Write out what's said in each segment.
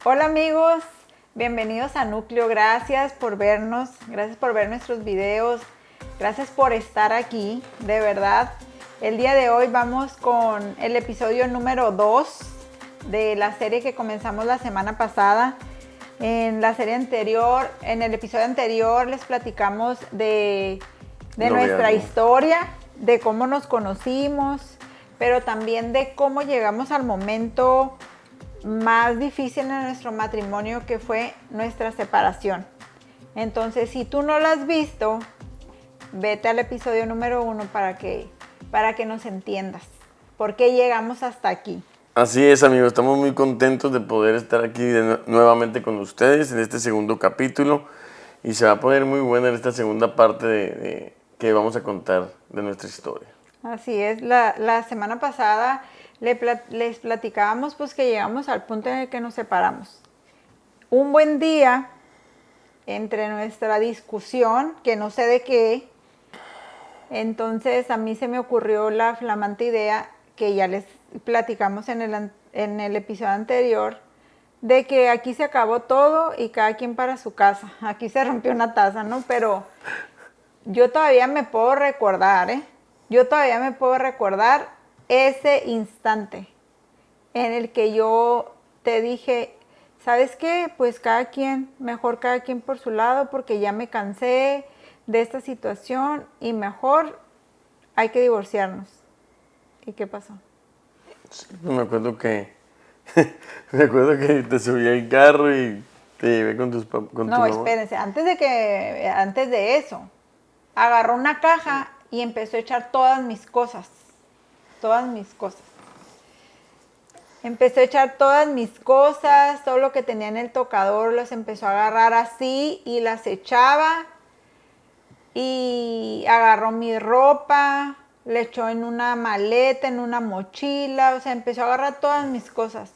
Hola amigos, bienvenidos a Núcleo, gracias por vernos, gracias por ver nuestros videos, gracias por estar aquí, de verdad. El día de hoy vamos con el episodio número 2 de la serie que comenzamos la semana pasada. En el episodio anterior les platicamos de nuestra historia, de cómo nos conocimos, pero también de cómo llegamos al momento más difícil en nuestro matrimonio, que fue nuestra separación. Entonces, si tú no lo has visto, vete al episodio número 1 para que nos entiendas por qué llegamos hasta aquí. Así es, amigos, estamos muy contentos de poder estar aquí nuevamente con ustedes en este segundo capítulo y se va a poner muy buena en esta segunda parte que vamos a contar de nuestra historia. Así es, la semana pasada les platicábamos pues que llegamos al punto en el que nos separamos. Un buen día, entre nuestra discusión, que no sé de qué, entonces a mí se me ocurrió la flamante idea que ya les platicamos en el episodio anterior, de que aquí se acabó todo y cada quien para su casa. Aquí se rompió una taza, ¿no? Pero yo todavía me puedo recordar, Yo todavía me puedo recordar ese instante en el que yo te dije, ¿sabes qué? Pues mejor cada quien por su lado, porque ya me cansé de esta situación y mejor hay que divorciarnos. ¿Y qué pasó? Sí, me acuerdo que te subí al carro y te llevé con tu mamá. Espérense, antes de eso, agarró una caja y empezó a echar todas mis cosas. Empezó a echar todas mis cosas, todo lo que tenía en el tocador, las empezó a agarrar así y las echaba. Y agarró mi ropa, le echó en una maleta, en una mochila, o sea, empezó a agarrar todas mis cosas.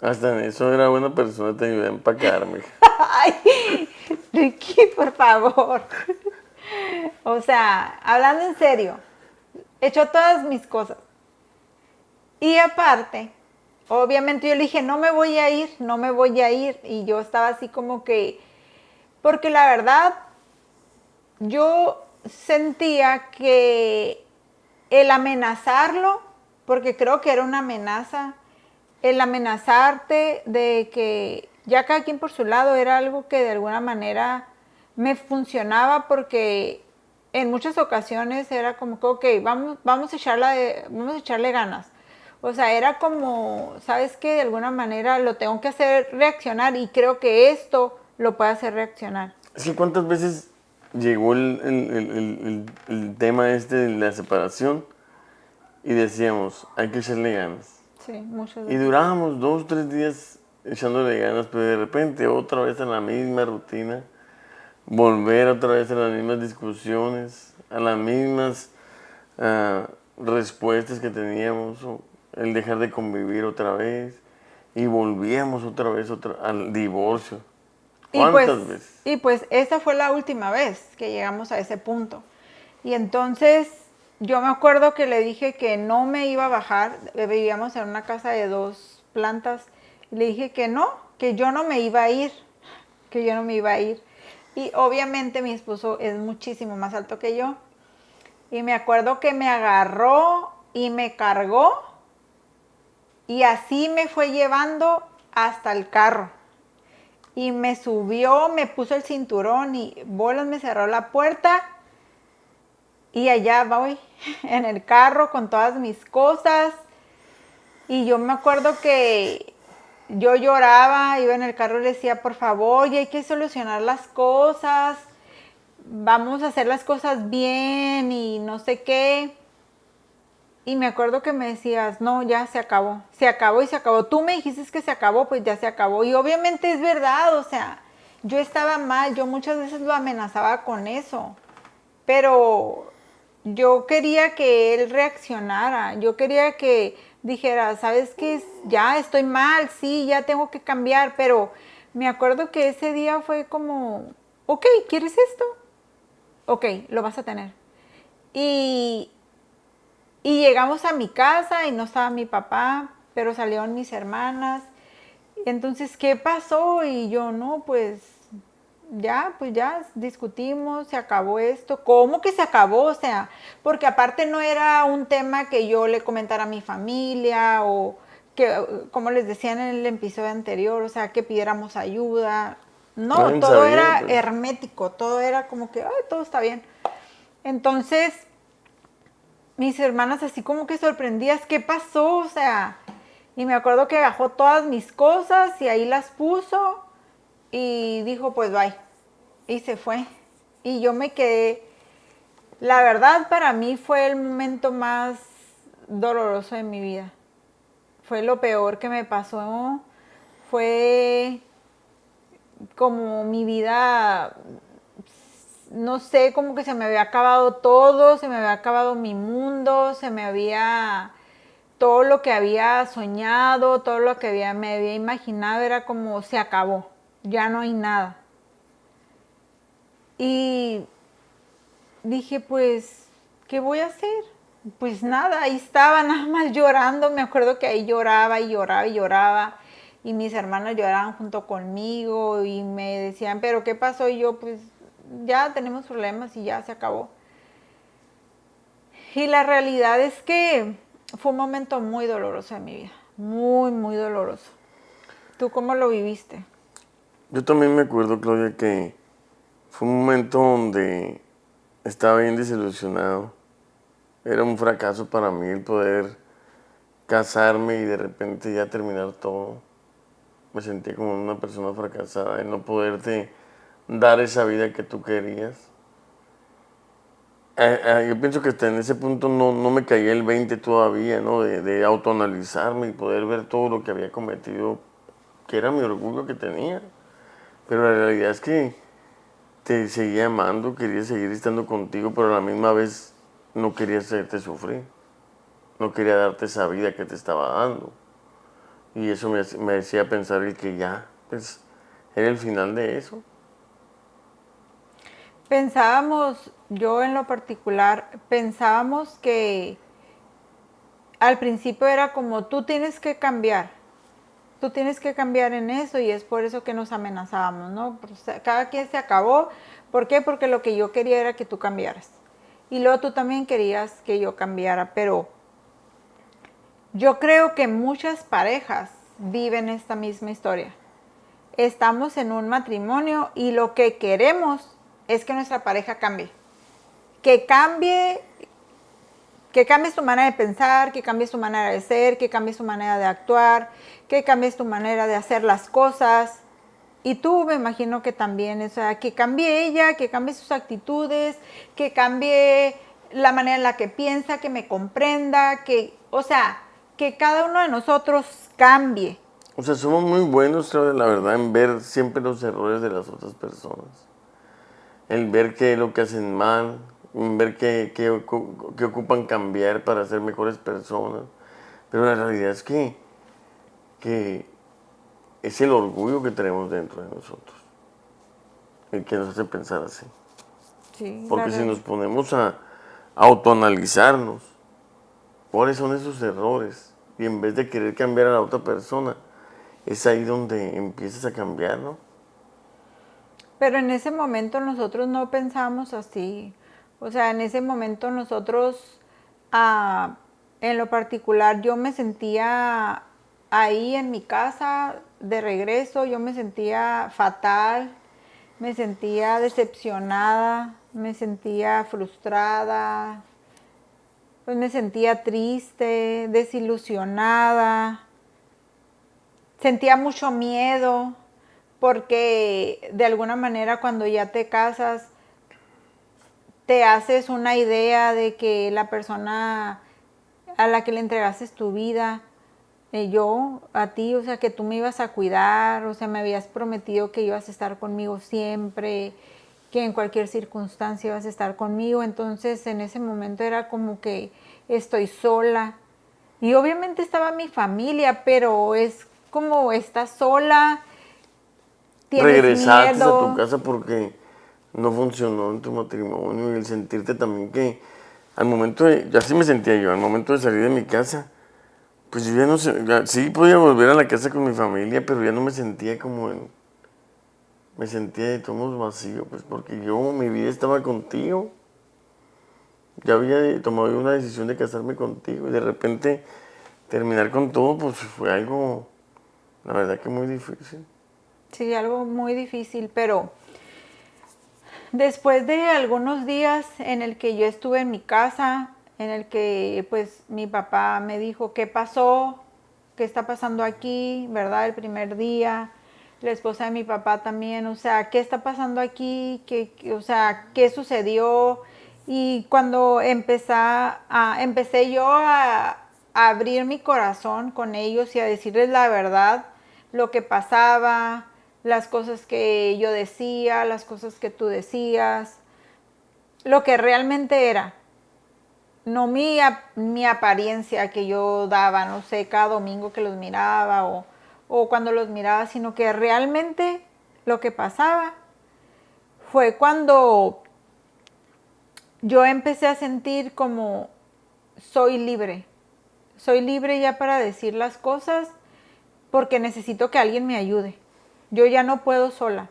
Hasta en eso era buena persona, te ayudé a empacarme. Ay, Ricky, por favor. O sea, hablando en serio, echó todas mis cosas. Y aparte, obviamente yo le dije, no me voy a ir, no me voy a ir. Y yo estaba así como que, porque la verdad, yo sentía que el amenazarlo, porque creo que era una amenaza, el amenazarte de que ya cada quien por su lado era algo que de alguna manera me funcionaba, porque en muchas ocasiones era como que, ok, vamos a echarle ganas. O sea, era como, ¿sabes qué? De alguna manera lo tengo que hacer reaccionar y creo que esto lo puede hacer reaccionar. Es que cuántas veces llegó el tema de la separación y decíamos, hay que echarle ganas. Sí, muchas Y veces. durábamos 2 o 3 días echándole ganas, pero de repente otra vez a la misma rutina, volver otra vez a las mismas discusiones, a las mismas respuestas que teníamos, o el dejar de convivir otra vez, y volvíamos otra vez al divorcio. ¿Cuántas veces? Y pues esa fue la última vez que llegamos a ese punto. Y entonces yo me acuerdo que le dije que no me iba a bajar. Vivíamos en una casa de 2 plantas. Y le dije que yo no me iba a ir, que yo no me iba a ir. Y obviamente mi esposo es muchísimo más alto que yo. Y me acuerdo que me agarró y me cargó. Y así me fue llevando hasta el carro. Y me subió, me puso el cinturón y bolas, me cerró la puerta. Y allá voy, en el carro con todas mis cosas. Y yo me acuerdo que yo lloraba, iba en el carro y le decía, por favor, ya hay que solucionar las cosas. Vamos a hacer las cosas bien y no sé qué. Y me acuerdo que me decías, no, ya se acabó y se acabó. Tú me dijiste que se acabó, pues ya se acabó. Y obviamente es verdad, o sea, yo estaba mal, yo muchas veces lo amenazaba con eso. Pero yo quería que él reaccionara, yo quería que dijera, ¿sabes qué? Ya estoy mal, sí, ya tengo que cambiar. Pero me acuerdo que ese día fue como, ok, ¿quieres esto? Ok, lo vas a tener. Y Y llegamos a mi casa y no estaba mi papá, pero salieron mis hermanas Entonces, ¿qué pasó? Y yo, no, pues ya discutimos, se acabó esto. ¿Cómo que se acabó? O sea, porque aparte no era un tema que yo le comentara a mi familia o que, como les decía en el episodio anterior, o sea, que pidiéramos ayuda. No, Nadie todo sabía, era pues. hermético, todo era como que, ay, todo está bien. Entonces, mis hermanas así como que sorprendidas, ¿qué pasó? O sea, y me acuerdo que bajó todas mis cosas y ahí las puso y dijo, pues bye. Y se fue. Y yo me quedé, la verdad para mí fue el momento más doloroso de mi vida. Fue lo peor que me pasó. Fue como mi vida, no sé, como que se me había acabado todo, se me había acabado mi mundo, se me había todo lo que había soñado, todo lo que me había imaginado era como se acabó, ya no hay nada. Y dije, pues, ¿qué voy a hacer? Pues nada, ahí estaba nada más llorando, me acuerdo que ahí lloraba y lloraba y lloraba y mis hermanas lloraban junto conmigo y me decían, pero ¿qué pasó? Y yo, pues ya tenemos problemas y ya se acabó. Y la realidad es que fue un momento muy doloroso de mi vida, muy, muy doloroso. ¿Tú cómo lo viviste? Yo también me acuerdo, Claudia, que fue un momento donde estaba bien desilusionado. Era un fracaso para mí el poder casarme y de repente ya terminar todo. Me sentí como una persona fracasada, el no poderte dar esa vida que tú querías. Yo pienso que hasta en ese punto no me caía el 20 todavía, ¿no? De autoanalizarme y poder ver todo lo que había cometido, que era mi orgullo que tenía. Pero la realidad es que te seguía amando, quería seguir estando contigo, pero a la misma vez no quería hacerte sufrir. No quería darte esa vida que te estaba dando. Y eso me hacía pensar el que ya, pues, era el final de eso. Pensábamos, yo en lo particular, pensábamos que al principio era como tú tienes que cambiar en eso y es por eso que nos amenazábamos, ¿no? O sea, cada quien se acabó, ¿por qué? Porque lo que yo quería era que tú cambiaras. Y luego tú también querías que yo cambiara, pero yo creo que muchas parejas viven esta misma historia. Estamos en un matrimonio y lo que queremos es que nuestra pareja cambie. Que cambie, que cambies tu manera de pensar, que cambies tu manera de ser, que cambies tu manera de actuar, que cambies tu manera de hacer las cosas. Y tú me imagino que también, o sea, que cambie ella, que cambie sus actitudes, que cambie la manera en la que piensa, que me comprenda, que, o sea, que cada uno de nosotros cambie. O sea, somos muy buenos, creo, la verdad, en ver siempre los errores de las otras personas. El ver qué es lo que hacen mal, en ver qué ocupan cambiar para ser mejores personas. Pero la realidad es que es el orgullo que tenemos dentro de nosotros, el que nos hace pensar así. Sí, la Porque si realidad. nos ponemos a autoanalizarnos, ¿cuáles son esos errores? Y en vez de querer cambiar a la otra persona, es ahí donde empiezas a cambiar, ¿no? Pero en ese momento nosotros no pensamos así. O sea, en ese momento nosotros, ah, en lo particular, yo me sentía ahí en mi casa de regreso, yo me sentía fatal, me sentía decepcionada, me sentía frustrada, pues me sentía triste, desilusionada, sentía mucho miedo porque de alguna manera cuando ya te casas te haces una idea de que la persona a la que le entregaste tu vida, yo a ti, o sea, que tú me ibas a cuidar, o sea, me habías prometido que ibas a estar conmigo siempre, que en cualquier circunstancia ibas a estar conmigo, entonces en ese momento era como que estoy sola. Y obviamente estaba mi familia, pero es como estás sola, tienes Regresaste a tu miedo. casa porque no funcionó en tu matrimonio y el sentirte también que al momento de, yo así me sentía yo, al momento de salir de mi casa, Pues yo ya no sé, sí podía volver a la casa con mi familia, pero ya no me sentía me sentía de todos vacío, pues porque yo, mi vida estaba contigo. Ya había tomado una decisión de casarme contigo y de repente terminar con todo, pues fue algo, la verdad que muy difícil. Sí, algo muy difícil, pero después de algunos días en el que yo estuve en mi casa, en el que pues mi papá me dijo qué pasó, qué está pasando aquí, ¿verdad? El primer día, la esposa de mi papá también, o sea, ¿qué está pasando aquí? O sea, ¿qué sucedió? Y cuando empecé yo a abrir mi corazón con ellos y a decirles la verdad, lo que pasaba, las cosas que yo decía, las cosas que tú decías, lo que realmente era, no mi apariencia que yo daba, no sé, cada domingo que los miraba o cuando los miraba, sino que realmente lo que pasaba fue cuando yo empecé a sentir como soy libre ya para decir las cosas porque necesito que alguien me ayude. Yo ya no puedo sola,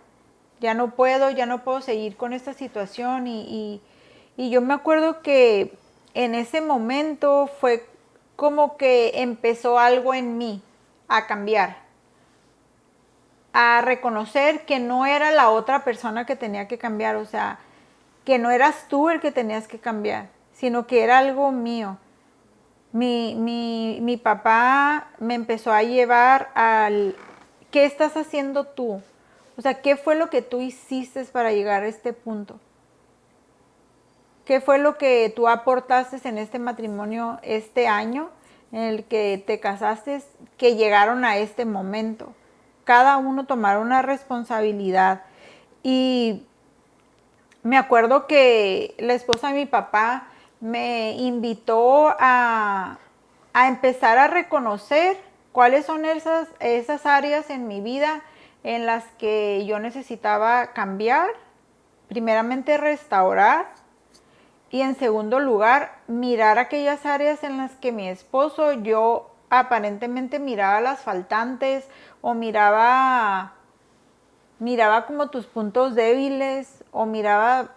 ya no puedo seguir con esta situación y yo me acuerdo que en ese momento fue como que empezó algo en mí a cambiar, a reconocer que no era la otra persona que tenía que cambiar, o sea, que no eras tú el que tenías que cambiar, sino que era algo mío. Mi papá me empezó a llevar al, ¿qué estás haciendo tú? O sea, ¿qué fue lo que tú hiciste para llegar a este punto? ¿Qué fue lo que tú aportaste en este matrimonio este año en el que te casaste, que llegaron a este momento? Cada uno tomar una responsabilidad. Y me acuerdo que la esposa de mi papá me invitó a empezar a reconocer cuáles son esas áreas en mi vida en las que yo necesitaba cambiar, primeramente restaurar y en segundo lugar mirar aquellas áreas en las que mi esposo yo aparentemente miraba las faltantes o miraba como tus puntos débiles o miraba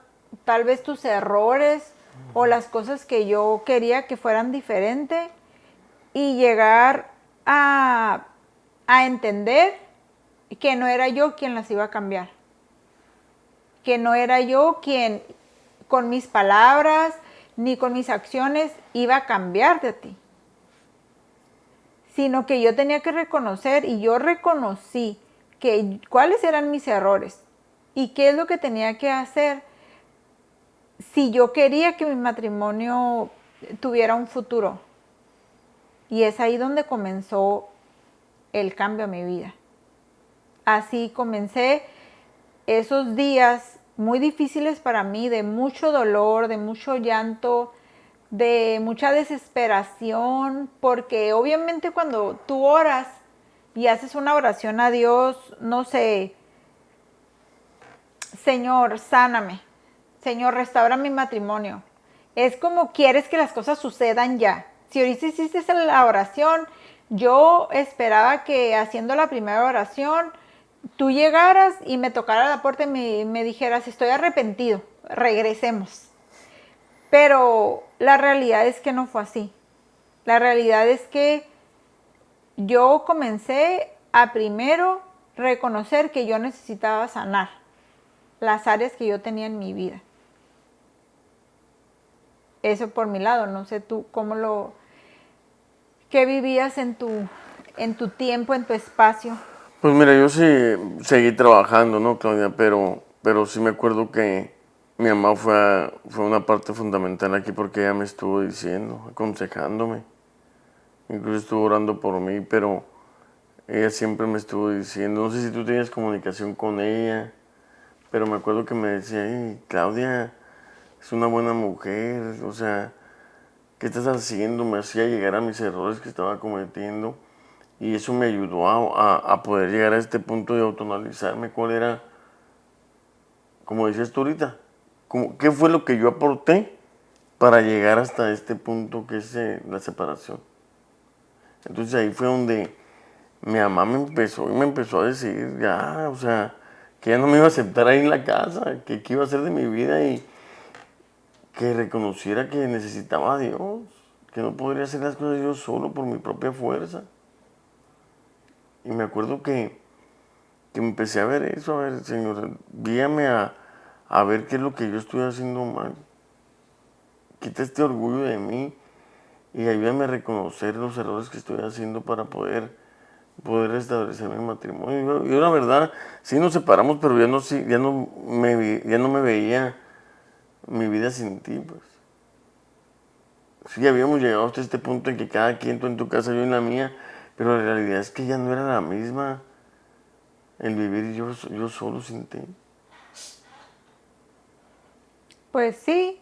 tal vez tus errores o las cosas que yo quería que fueran diferentes y llegar a, a entender que no era yo quien las iba a cambiar, que no era yo quien con mis palabras ni con mis acciones iba a cambiarte a ti, sino que yo tenía que reconocer y yo reconocí que cuáles eran mis errores y qué es lo que tenía que hacer si yo quería que mi matrimonio tuviera un futuro. Y es ahí donde comenzó el cambio a mi vida. Así comencé esos días muy difíciles para mí, de mucho dolor, de mucho llanto, de mucha desesperación, porque obviamente cuando tú oras y haces una oración a Dios, no sé, Señor, sáname, Señor, restaura mi matrimonio. Es como quieres que las cosas sucedan ya. Si ahorita hiciste la oración, yo esperaba que haciendo la primera oración, tú llegaras y me tocara la puerta y me dijeras, estoy arrepentido, regresemos. Pero la realidad es que no fue así. La realidad es que yo comencé a primero reconocer que yo necesitaba sanar las áreas que yo tenía en mi vida. Eso por mi lado, no sé tú qué vivías en tu tiempo, en tu espacio. Pues mira, yo sí seguí trabajando, ¿no, Claudia? Pero sí me acuerdo que mi mamá fue una parte fundamental aquí porque ella me estuvo diciendo, aconsejándome. Incluso estuvo orando por mí, pero ella siempre me estuvo diciendo, no sé si tú tenías comunicación con ella, pero me acuerdo que me decía, hey, Claudia es una buena mujer, o sea, ¿qué estás haciendo? Me hacía llegar a mis errores que estaba cometiendo y eso me ayudó a poder llegar a este punto de autoanalizarme cuál era, como decías tú ahorita, qué fue lo que yo aporté para llegar hasta este punto que es la separación. Entonces ahí fue donde mi mamá me empezó a decir, ya, o sea, que ya no me iba a aceptar ahí en la casa, que qué iba a hacer de mi vida y que reconociera que necesitaba a Dios, que no podría hacer las cosas yo solo por mi propia fuerza. Y me acuerdo que me empecé a ver eso, a ver, Señor, guíame a ver qué es lo que yo estoy haciendo mal. Quita este orgullo de mí y ayúdame a reconocer los errores que estoy haciendo para poder restablecer mi matrimonio. Yo la verdad, sí nos separamos, pero ya no me veía mi vida sin ti, pues. Sí, habíamos llegado hasta este punto en que cada quien, tú en tu casa, yo en la mía, pero la realidad es que ya no era la misma el vivir yo solo sin ti. Pues sí,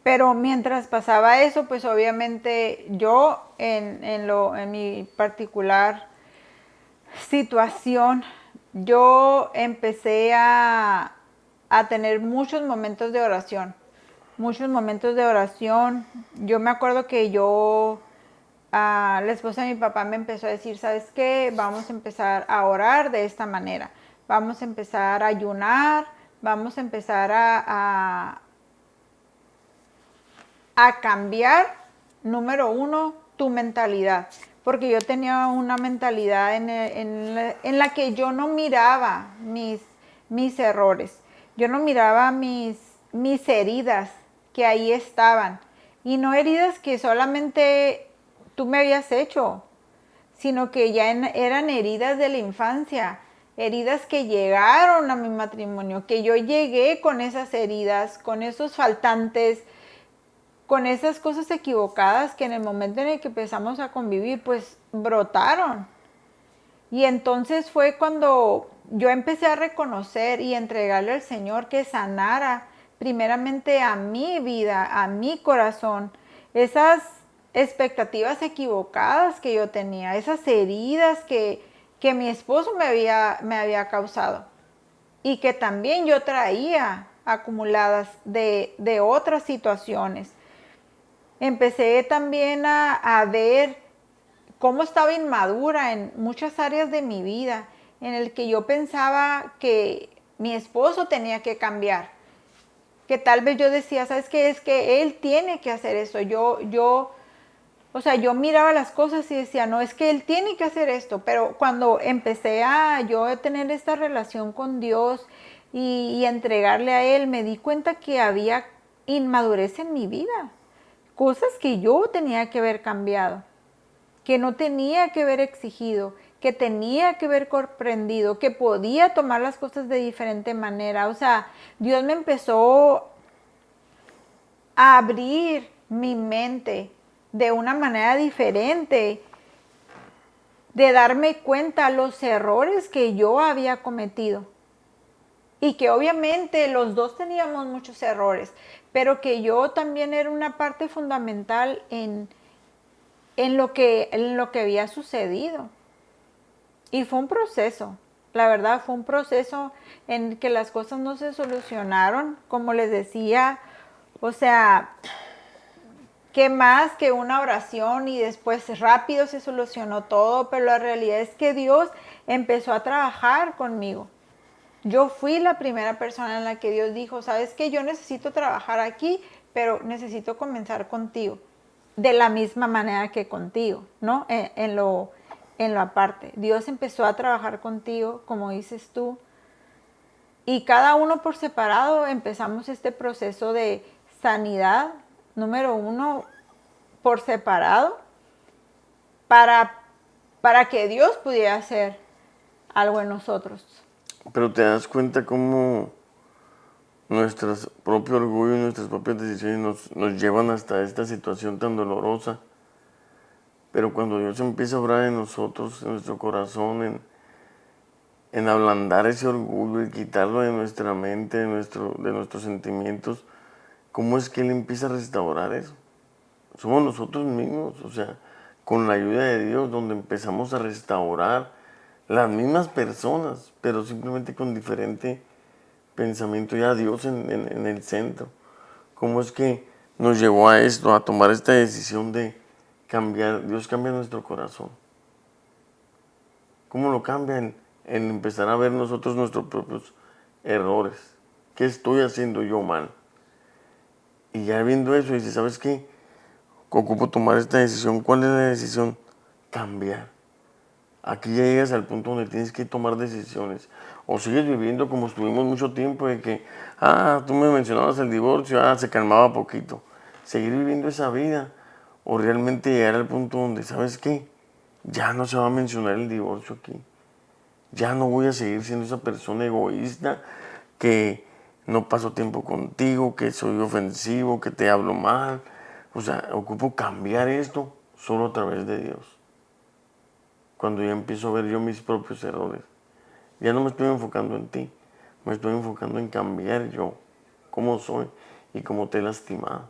pero mientras pasaba eso, pues obviamente yo en mi particular situación, yo empecé a tener muchos momentos de oración, muchos momentos de oración. Yo me acuerdo que la esposa de mi papá me empezó a decir, ¿sabes qué? Vamos a empezar a orar de esta manera, vamos a empezar a ayunar, vamos a empezar a cambiar, número uno, tu mentalidad. Porque yo tenía una mentalidad en la que yo no miraba mis errores, yo no miraba mis heridas que ahí estaban. Y no heridas que solamente tú me habías hecho, sino que ya eran heridas de la infancia, heridas que llegaron a mi matrimonio, que yo llegué con esas heridas, con esos faltantes, con esas cosas equivocadas que en el momento en el que empezamos a convivir, pues brotaron. Y entonces fue cuando yo empecé a reconocer y entregarle al Señor que sanara primeramente a mi vida, a mi corazón, esas expectativas equivocadas que yo tenía, esas heridas que mi esposo me había causado y que también yo traía acumuladas de otras situaciones. Empecé también a ver cómo estaba inmadura en muchas áreas de mi vida, en el que yo pensaba que mi esposo tenía que cambiar, que tal vez yo decía, ¿sabes qué? Es que él tiene que hacer eso. O sea, yo miraba las cosas y decía, no, es que él tiene que hacer esto. Pero cuando empecé a yo tener esta relación con Dios y entregarle a él, me di cuenta que había inmadurez en mi vida, cosas que yo tenía que haber cambiado, que no tenía que haber exigido, que tenía que haber comprendido, que podía tomar las cosas de diferente manera. O sea, Dios me empezó a abrir mi mente de una manera diferente, de darme cuenta los errores que yo había cometido. Y que obviamente los dos teníamos muchos errores, pero que yo también era una parte fundamental en lo que había sucedido. Y fue un proceso, la verdad, fue un proceso en que las cosas no se solucionaron, como les decía, o sea, que más que una oración y después rápido se solucionó todo, pero la realidad es que Dios empezó a trabajar conmigo. Yo fui la primera persona en la que Dios dijo, sabes que yo necesito trabajar aquí, pero necesito comenzar contigo, de la misma manera que contigo, ¿no? En lo aparte. Dios empezó a trabajar contigo, como dices tú, y cada uno por separado empezamos este proceso de sanidad, número uno, por separado, para, para que Dios pudiera hacer algo en nosotros. Pero te das cuenta cómo nuestro propio orgullo y nuestras propias decisiones nos llevan hasta esta situación tan dolorosa. Pero cuando Dios empieza a obrar en nosotros, en nuestro corazón, en ablandar ese orgullo y quitarlo de nuestra mente, de nuestros sentimientos, ¿cómo es que Él empieza a restaurar eso? Somos nosotros mismos, o sea, con la ayuda de Dios, donde empezamos a restaurar las mismas personas, pero simplemente con diferente pensamiento, ya Dios en el centro. ¿Cómo es que nos llevó a esto, a tomar esta decisión de cambiar, Dios cambia nuestro corazón. ¿Cómo lo cambia? En empezar a ver nosotros nuestros propios errores. ¿Qué estoy haciendo yo mal? Y ya viendo eso, dice, ¿sabes qué? Ocupo tomar esta decisión. ¿Cuál es la decisión? Cambiar. Aquí ya llegas al punto donde tienes que tomar decisiones. O sigues viviendo como estuvimos mucho tiempo de que, tú me mencionabas el divorcio, se calmaba poquito. Seguir viviendo esa vida. O realmente llegar al punto donde, ¿sabes qué? Ya no se va a mencionar el divorcio aquí. Ya no voy a seguir siendo esa persona egoísta que no paso tiempo contigo, que soy ofensivo, que te hablo mal. O sea, ocupo cambiar esto solo a través de Dios. Cuando ya empiezo a ver yo mis propios errores. Ya no me estoy enfocando en ti, me estoy enfocando en cambiar yo, cómo soy y cómo te he lastimado.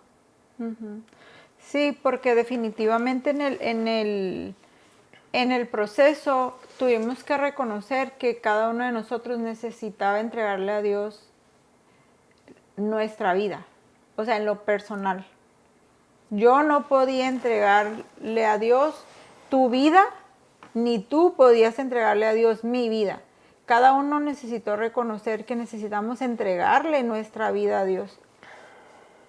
Sí, porque definitivamente en el proceso tuvimos que reconocer que cada uno de nosotros necesitaba entregarle a Dios nuestra vida, o sea, en lo personal. Yo no podía entregarle a Dios tu vida, ni tú podías entregarle a Dios mi vida. Cada uno necesitó reconocer que necesitamos entregarle nuestra vida a Dios.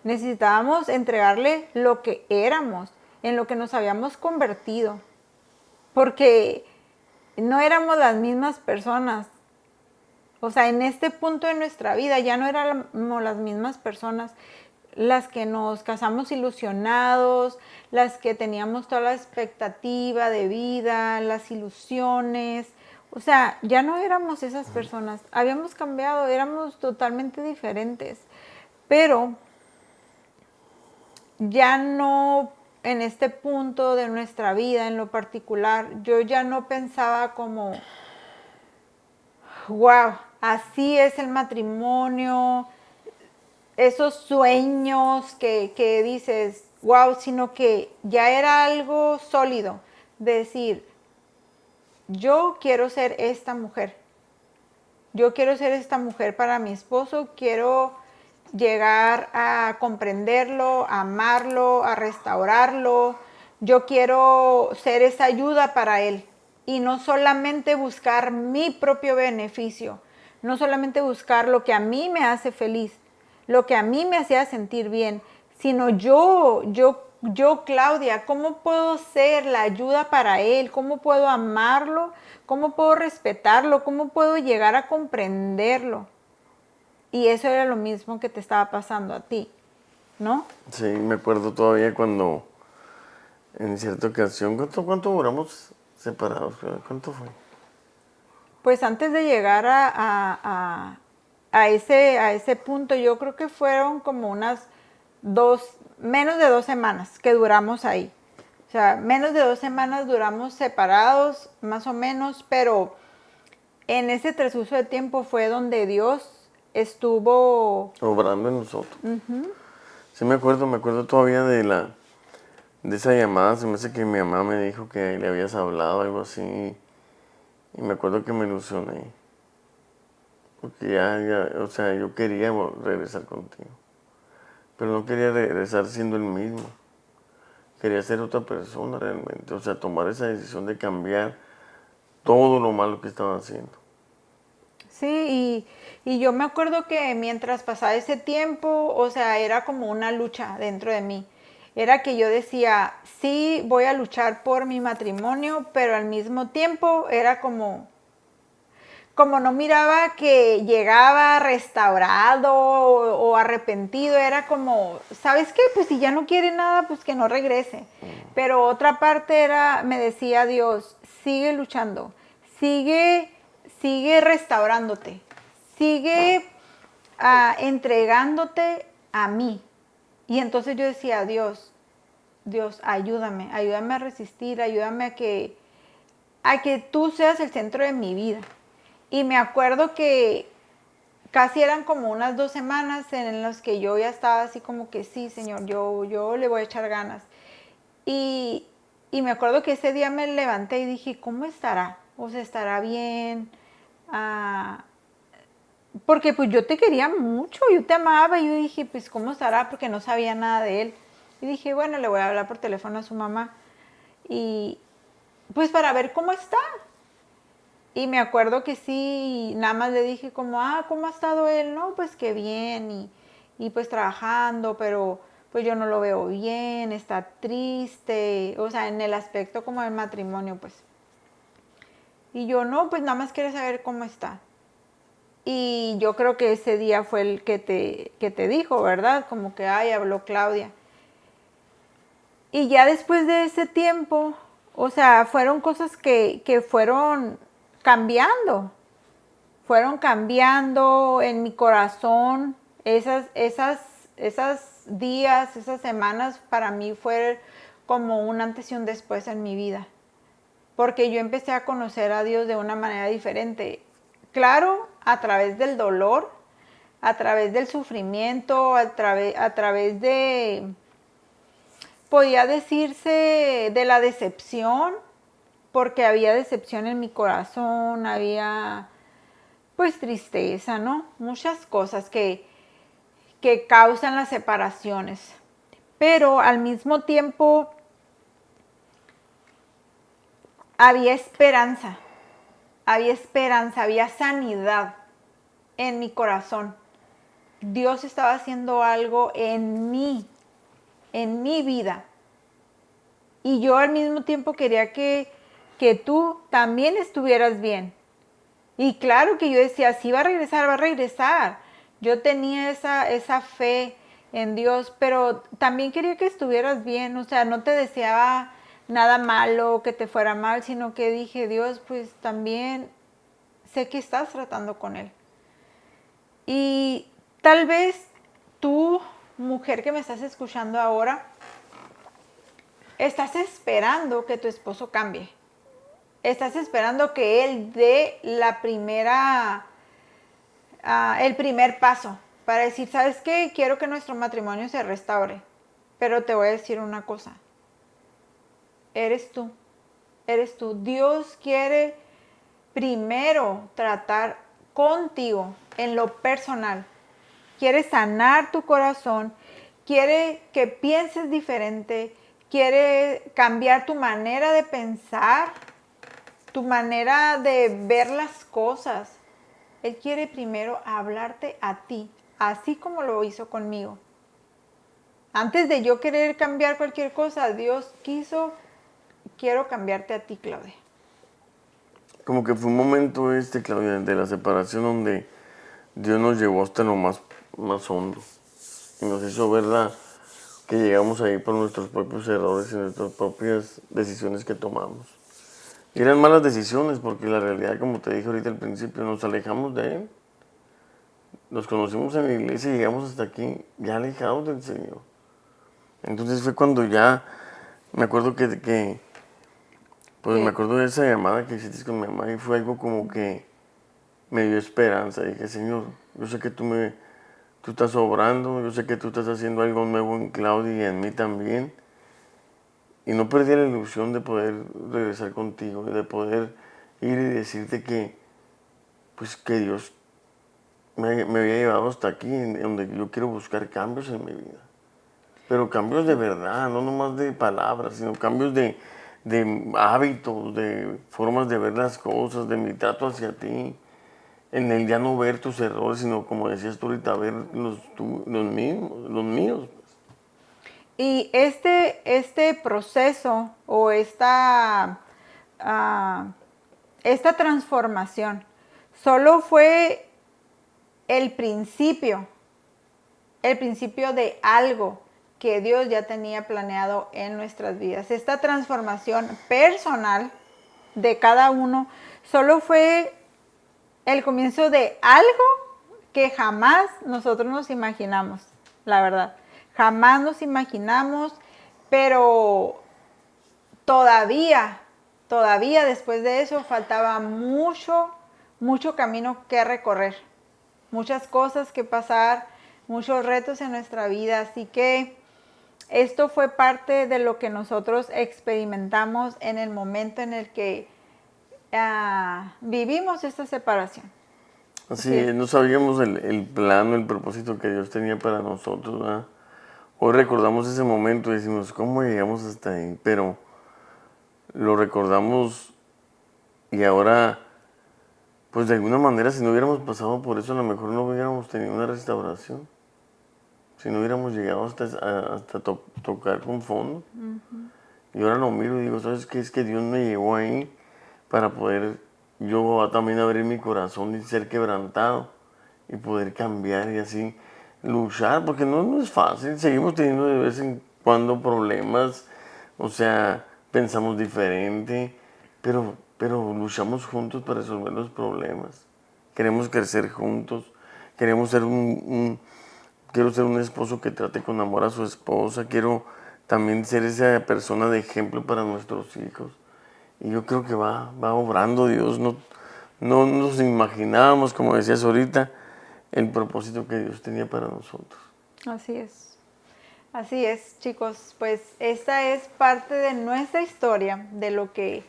Necesitábamos entregarle lo que éramos, en lo que nos habíamos convertido, porque no éramos las mismas personas. O sea, en este punto de nuestra vida ya no éramos las mismas personas las que nos casamos ilusionados, las que teníamos toda la expectativa de vida, las ilusiones. O sea, ya no éramos esas personas. Habíamos cambiado, éramos totalmente diferentes. Pero ya no, en este punto de nuestra vida en lo particular, yo ya no pensaba como, wow, así es el matrimonio, esos sueños que dices, wow, sino que ya era algo sólido, decir, yo quiero ser esta mujer, yo quiero ser esta mujer para mi esposo, quiero llegar a comprenderlo, a amarlo, a restaurarlo, yo quiero ser esa ayuda para él y no solamente buscar mi propio beneficio, no solamente buscar lo que a mí me hace feliz, lo que a mí me hacía sentir bien, sino yo, Claudia, ¿cómo puedo ser la ayuda para él? ¿Cómo puedo amarlo? ¿Cómo puedo respetarlo? ¿Cómo puedo llegar a comprenderlo? Y eso era lo mismo que te estaba pasando a ti, ¿no? Sí, me acuerdo todavía cuando en cierta ocasión, ¿cuánto duramos separados? ¿Cuánto fue? Pues antes de llegar a ese punto, yo creo que fueron como menos de 2 semanas que duramos ahí. O sea, menos de 2 semanas duramos separados, más o menos, pero en ese transcurso de tiempo fue donde Dios estuvo. Obrando en nosotros. Sí, me acuerdo todavía de esa llamada. Se me hace que mi mamá me dijo que le habías hablado, algo así. Y me acuerdo que me ilusioné. Porque o sea, yo quería regresar contigo. Pero no quería regresar siendo el mismo. Quería ser otra persona realmente. O sea, tomar esa decisión de cambiar todo lo malo que estaba haciendo. Sí, y yo me acuerdo que mientras pasaba ese tiempo, o sea, era como una lucha dentro de mí. Era que yo decía, sí, voy a luchar por mi matrimonio, pero al mismo tiempo era como no miraba que llegaba restaurado o arrepentido, era como, ¿sabes qué? Pues si ya no quiere nada, pues que no regrese. Pero otra parte me decía Dios, sigue luchando, sigue restaurándote, sigue entregándote a mí. Y entonces yo decía, Dios, ayúdame a resistir, ayúdame a que tú seas el centro de mi vida. Y me acuerdo que casi eran como unas 2 semanas en las que yo ya estaba así como que sí, Señor, yo le voy a echar ganas. Y, y me acuerdo que ese día me levanté y dije, ¿cómo estará? O sea, ¿estará bien? Ah, porque pues yo te quería mucho, yo te amaba y yo dije, pues ¿cómo estará? Porque no sabía nada de él. Y dije, bueno, le voy a hablar por teléfono a su mamá. y pues para ver cómo está. Y me acuerdo que sí, nada más le dije como, ¿cómo ha estado él? No, pues que bien, y pues trabajando, pero pues yo no lo veo bien, está triste, o sea, en el aspecto como del matrimonio, pues. Y yo, no, pues nada más quiere saber cómo está. Y yo creo que ese día fue el que te dijo, ¿verdad? Como que, habló Claudia. Y ya después de ese tiempo, o sea, fueron cosas que fueron cambiando en mi corazón. Esas días, esas semanas para mí fue como un antes y un después en mi vida. Porque yo empecé a conocer a Dios de una manera diferente. Claro, a través del dolor, a través del sufrimiento, a través de, podía decirse, de la decepción, porque había decepción en mi corazón, había pues tristeza, ¿no? Muchas cosas que causan las separaciones. Pero al mismo tiempo había esperanza, había sanidad en mi corazón. Dios estaba haciendo algo en mi vida. Y yo al mismo tiempo quería que tú también estuvieras bien. Y claro que yo decía, sí va a regresar, va a regresar. Yo tenía esa fe en Dios, pero también quería que estuvieras bien. O sea, no te deseaba nada malo, que te fuera mal, sino que dije, Dios, pues también sé que estás tratando con él. Y tal vez tú, mujer que me estás escuchando ahora, estás esperando que tu esposo cambie. Estás esperando que él dé el primer paso para decir, ¿sabes qué? Quiero que nuestro matrimonio se restaure. Pero te voy a decir una cosa. Eres tú. Eres tú. Dios quiere primero tratar contigo en lo personal. Quiere sanar tu corazón. Quiere que pienses diferente. Quiere cambiar tu manera de pensar, tu manera de ver las cosas. Él quiere primero hablarte a ti, así como lo hizo conmigo. Antes de yo querer cambiar cualquier cosa, Dios quiero cambiarte a ti, Claudia. Como que fue un momento Claudia, de la separación donde Dios nos llevó hasta lo más hondo. Y nos hizo ver que llegamos ahí por nuestros propios errores y nuestras propias decisiones que tomamos. Y eran malas decisiones porque la realidad, como te dije ahorita al principio, nos alejamos de Él. Nos conocimos en la iglesia y llegamos hasta aquí ya alejados del Señor. Entonces fue cuando ya me acuerdo pues me acuerdo de esa llamada que hiciste con mi mamá y fue algo como que me dio esperanza. Dije, Señor, yo sé que tú estás obrando, yo sé que tú estás haciendo algo nuevo en Claudia y en mí también. Y no perdí la ilusión de poder regresar contigo, de poder ir y decirte pues que Dios me había llevado hasta aquí, en donde yo quiero buscar cambios en mi vida. Pero cambios de verdad, no nomás de palabras, sino cambios de hábitos, de formas de ver las cosas, de mi trato hacia ti. En el ya no ver tus errores, sino como decías tú ahorita, ver los míos. Y este proceso o esta transformación solo fue el principio de algo que Dios ya tenía planeado en nuestras vidas. Esta transformación personal de cada uno solo fue el comienzo de algo que jamás nosotros nos imaginamos, la verdad. Jamás nos imaginamos, pero todavía después de eso faltaba mucho camino que recorrer, muchas cosas que pasar, muchos retos en nuestra vida, así que esto fue parte de lo que nosotros experimentamos en el momento en el que vivimos esta separación. Así es, no sabíamos el plano, el propósito que Dios tenía para nosotros, ¿verdad? Hoy recordamos ese momento y decimos, ¿cómo llegamos hasta ahí? Pero lo recordamos y ahora, pues de alguna manera, si no hubiéramos pasado por eso, a lo mejor no hubiéramos tenido una restauración. Si no hubiéramos llegado hasta tocar con fondo. Y ahora lo miro y digo, ¿sabes qué? Es que Dios me llevó ahí para poder yo también abrir mi corazón y ser quebrantado y poder cambiar y así luchar, porque no es fácil. Seguimos teniendo de vez en cuando problemas, o sea, pensamos diferente, pero luchamos juntos para resolver los problemas. Queremos crecer juntos, queremos ser quiero ser un esposo que trate con amor a su esposa, quiero también ser esa persona de ejemplo para nuestros hijos. Y yo creo que va obrando Dios. No nos imaginábamos, como decías ahorita, el propósito que Dios tenía para nosotros. Así es. Así es, chicos. Pues esta es parte de nuestra historia, de lo que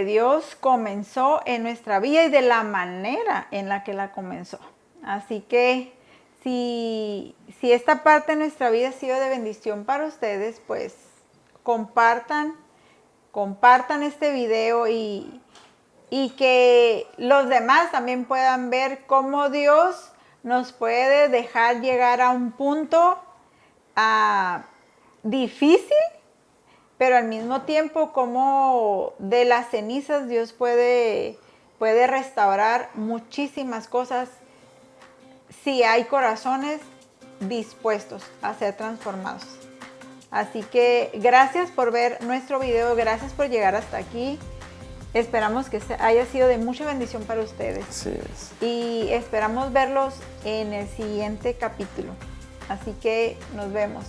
Dios comenzó en nuestra vida y de la manera en la que la comenzó. Así que si esta parte de nuestra vida ha sido de bendición para ustedes, pues compartan este video y que los demás también puedan ver cómo Dios nos puede dejar llegar a un punto difícil, pero al mismo tiempo como de las cenizas Dios puede restaurar muchísimas cosas si hay corazones dispuestos a ser transformados. Así que gracias por ver nuestro video, gracias por llegar hasta aquí. Esperamos que haya sido de mucha bendición para ustedes. Así es. Y esperamos verlos en el siguiente capítulo. Así que nos vemos.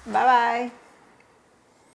Bye bye.